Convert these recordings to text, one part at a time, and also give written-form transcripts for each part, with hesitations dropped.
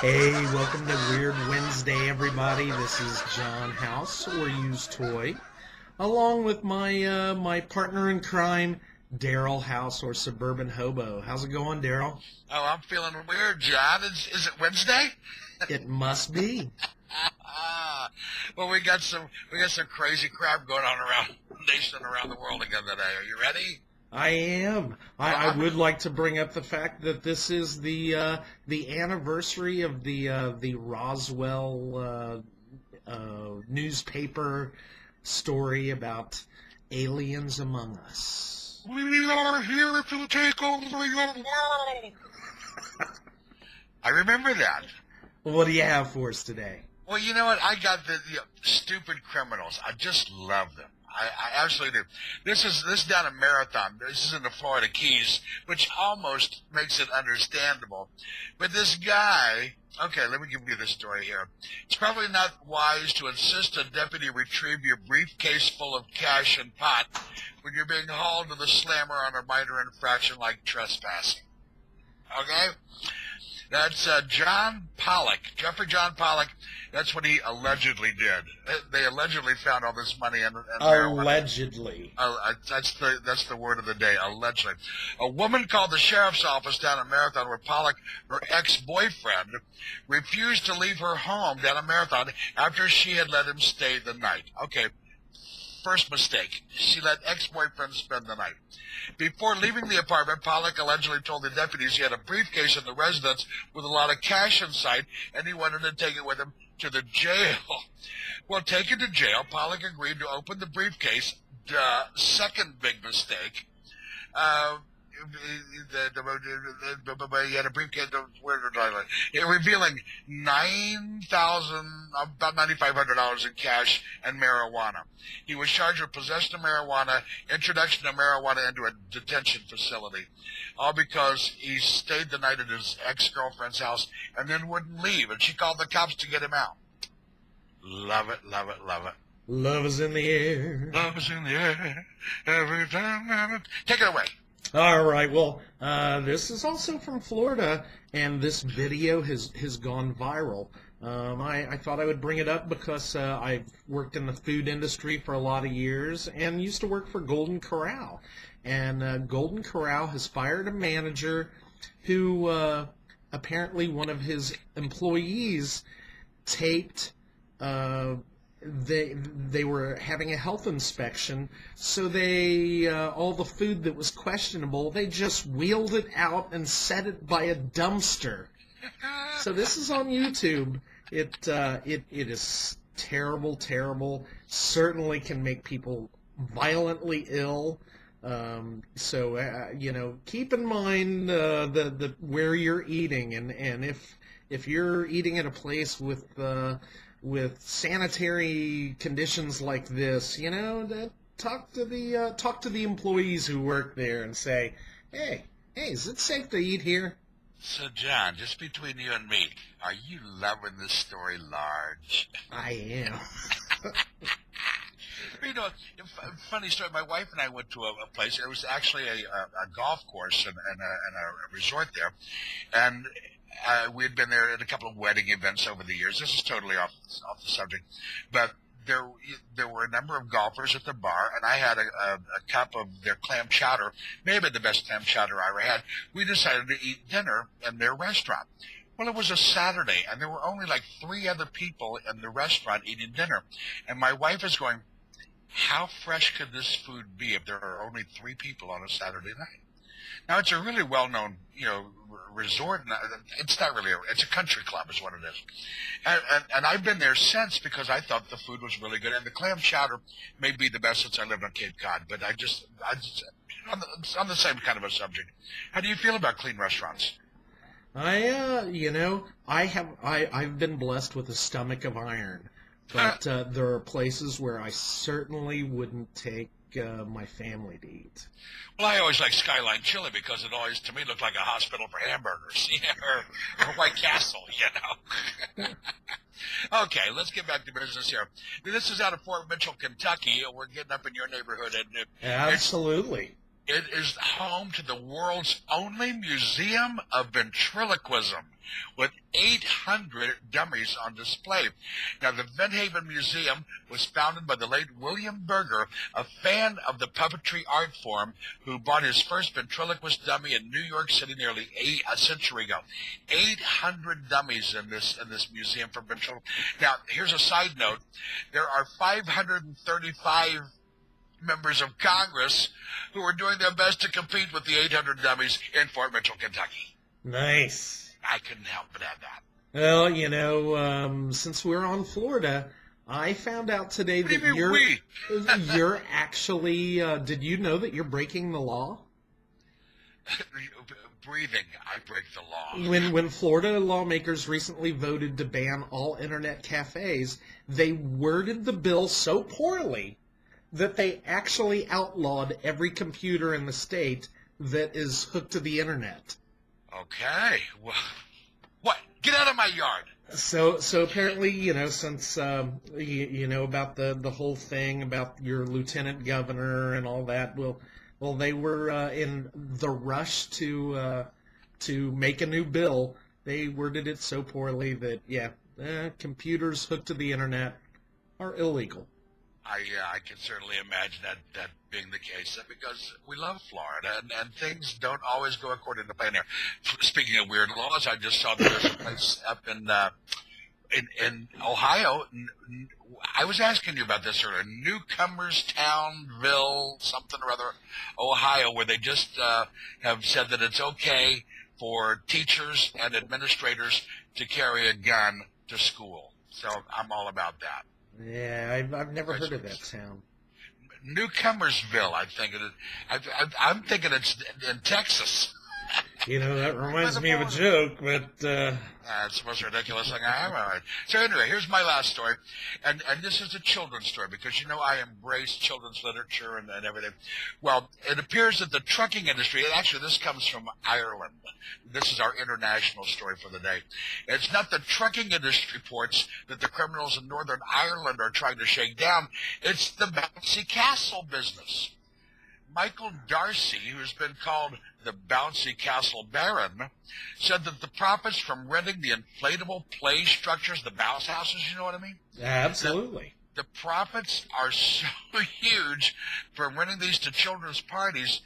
Hey, welcome to Weird Wednesday, everybody. This is John House, or Used Toy, along with my partner in crime, Daryl House, or Suburban Hobo. How's it going, Daryl? Oh, I'm feeling weird, John. Is it Wednesday? It must be. Ah, well, we got some crazy crap going on around the nation and around the world again today. Are you ready? I am. I would like to bring up the fact that this is the anniversary of the Roswell newspaper story about aliens among us. We are here to take over your world. I remember that. What do you have for us today? Well, you know what? I got the stupid criminals. I just love them. I absolutely do. This is down in Marathon. This is in the Florida Keys, which almost makes it understandable. But this guy, okay, let me give you the story here. It's probably not wise to insist a deputy retrieve your briefcase full of cash and pot when you're being hauled to the slammer on a minor infraction like trespassing. Okay? That's John Pollock, Jeffrey John Pollock. That's what he allegedly did. They allegedly found all this money in marijuana. Allegedly. That's the word of the day, allegedly. A woman called the sheriff's office down in Marathon where Pollock, her ex-boyfriend, refused to leave her home down in Marathon after she had let him stay the night. Okay, first mistake. She let ex-boyfriend spend the night. Before leaving the apartment, Pollock allegedly told the deputies he had a briefcase in the residence with a lot of cash inside, and he wanted to take it with him to the jail. Well, taken to jail, Pollock agreed to open the briefcase. Second big mistake. He had a briefcase revealing about $9,500 in cash and marijuana. He was charged with possession of marijuana, introduction of marijuana into a detention facility, all because he stayed the night at his ex-girlfriend's house and then wouldn't leave, and she called the cops to get him out. Love it, love it, love it. Love is in the air. Love is in the air every time. Take it away. All right. Well, this is also from Florida, and this video has gone viral. I thought I would bring it up because I've worked in the food industry for a lot of years and used to work for Golden Corral. And Golden Corral has fired a manager who apparently one of his employees taped. They were having a health inspection, so they all the food that was questionable, they just wheeled it out and set it by a dumpster. So this is on YouTube. It is terrible, terrible. Certainly can make people violently ill. Keep in mind the where you're eating, and if you're eating at a place with sanitary conditions like this, talk to the employees who work there and say, hey, is it safe to eat here? So, John, just between you and me, are you loving this story large? I am. Funny story. My wife and I went to a place. It was actually a golf course and a resort there, and we had been there at a couple of wedding events over the years. This is totally off the subject, but there were a number of golfers at the bar, and I had a cup of their clam chowder, maybe the best clam chowder I ever had. We decided to eat dinner in their restaurant. Well, it was a Saturday, and there were only like 3 other people in the restaurant eating dinner, and my wife is going, how fresh could this food be if there are only 3 people on a Saturday night? Now, it's a really well-known, resort. And it's not really it's a country club is what it is. And I've been there since because I thought the food was really good. And the clam chowder may be the best since I lived on Cape Cod. But I just on the same kind of a subject. How do you feel about clean restaurants? I've been blessed with a stomach of iron, but there are places where I certainly wouldn't take my family to eat. Well, I always like Skyline Chili because it always, to me, looked like a hospital for hamburgers, or White Castle, Okay, let's get back to business here. This is out of Fort Mitchell, Kentucky. We're getting up in your neighborhood. And Absolutely. It is home to the world's only museum of ventriloquism, with 800 dummies on display. Now, the Venhaven Museum was founded by the late William Berger, a fan of the puppetry art form, who bought his first ventriloquist dummy in New York City nearly a century ago. 800 dummies in this museum for ventriloquism. Now, here's a side note. There are 535 members of Congress who are doing their best to compete with the 800 dummies in Fort Mitchell, Kentucky. Nice. I couldn't help but add that. Well, since we're on Florida, I found out today What do that you mean you're actually, did you know that you're breaking the law? Breathing, I break the law. When Florida lawmakers recently voted to ban all internet cafes, they worded the bill so poorly that they actually outlawed every computer in the state that is hooked to the internet. Okay. Well, what? Get out of my yard. So apparently, since you know about the whole thing about your lieutenant governor and all that, well, they were in the rush to make a new bill. They worded it so poorly that computers hooked to the internet are illegal. I can certainly imagine that being the case because we love Florida and things don't always go according to plan there. Speaking of weird laws, I just saw that there's a place up in Ohio. I was asking you about this earlier. Newcomerstownville, something or other, Ohio, where they just have said that it's okay for teachers and administrators to carry a gun to school. So I'm all about that. Yeah, I've never heard of that town. Newcomersville, I think it is. I'm thinking it's in Texas. That reminds me of a joke, but That's the most ridiculous thing I ever heard. So anyway, here's my last story, and this is a children's story because I embrace children's literature and everything. Well, it appears that the trucking industry, and actually this comes from Ireland. This is our international story for the day. It's not the trucking industry reports that the criminals in Northern Ireland are trying to shake down. It's the bouncy castle business. Michael Darcy, who's been called the Bouncy Castle Baron, said that the profits from renting the inflatable play structures, the bounce houses, you know what I mean? Absolutely. The profits are so huge from renting these to children's parties,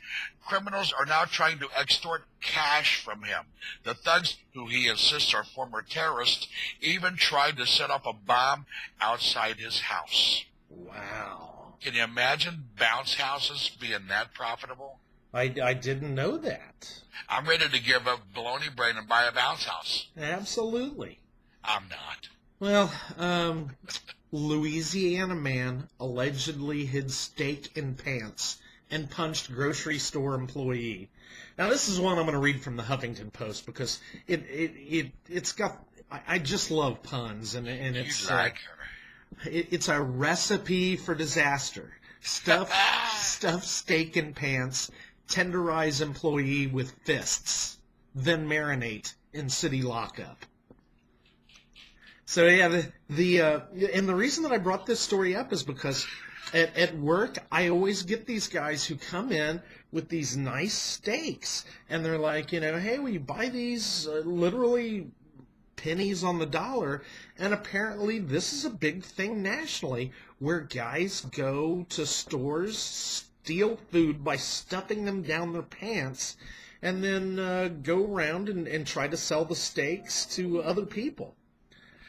criminals are now trying to extort cash from him. The thugs, who he insists are former terrorists, even tried to set off a bomb outside his house. Wow. Can you imagine bounce houses being that profitable? I didn't know that. I'm ready to give up bologna brain and buy a bounce house. Absolutely. I'm not. Well, Louisiana man allegedly hid steak in pants and punched grocery store employee. Now, this is one I'm going to read from the Huffington Post because it's got. I just love puns and it's You like her. It's a recipe for disaster. Stuff steak in pants, tenderize employee with fists, then marinate in city lockup. So and the reason that I brought this story up is because at work I always get these guys who come in with these nice steaks and they're like, hey, will you buy these literally pennies on the dollar? And apparently this is a big thing nationally where guys go to stores, steal food by stuffing them down their pants, and then go around and try to sell the steaks to other people.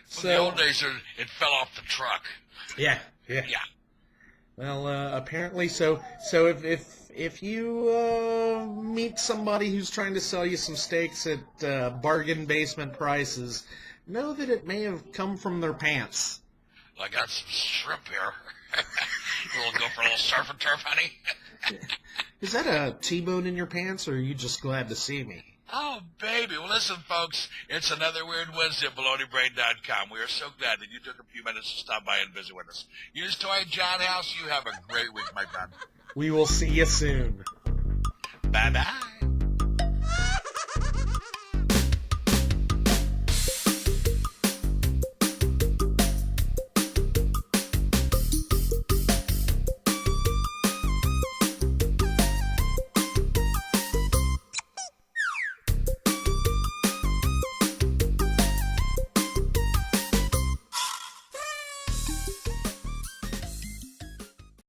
So the old days, it fell off the truck. Yeah. Well, apparently so if you meet somebody who's trying to sell you some steaks at bargain basement prices, know that it may have come from their pants. Well, I got some shrimp here. We'll go for a little surf and turf, honey. Is that a T-bone in your pants, or are you just glad to see me? Oh, baby. Well, listen, folks, it's another Weird Wednesday at BaloneyBrain.com. We are so glad that you took a few minutes to stop by and visit with us. Use Toy John House. You have a great week, my friend. We will see you soon. Bye-bye.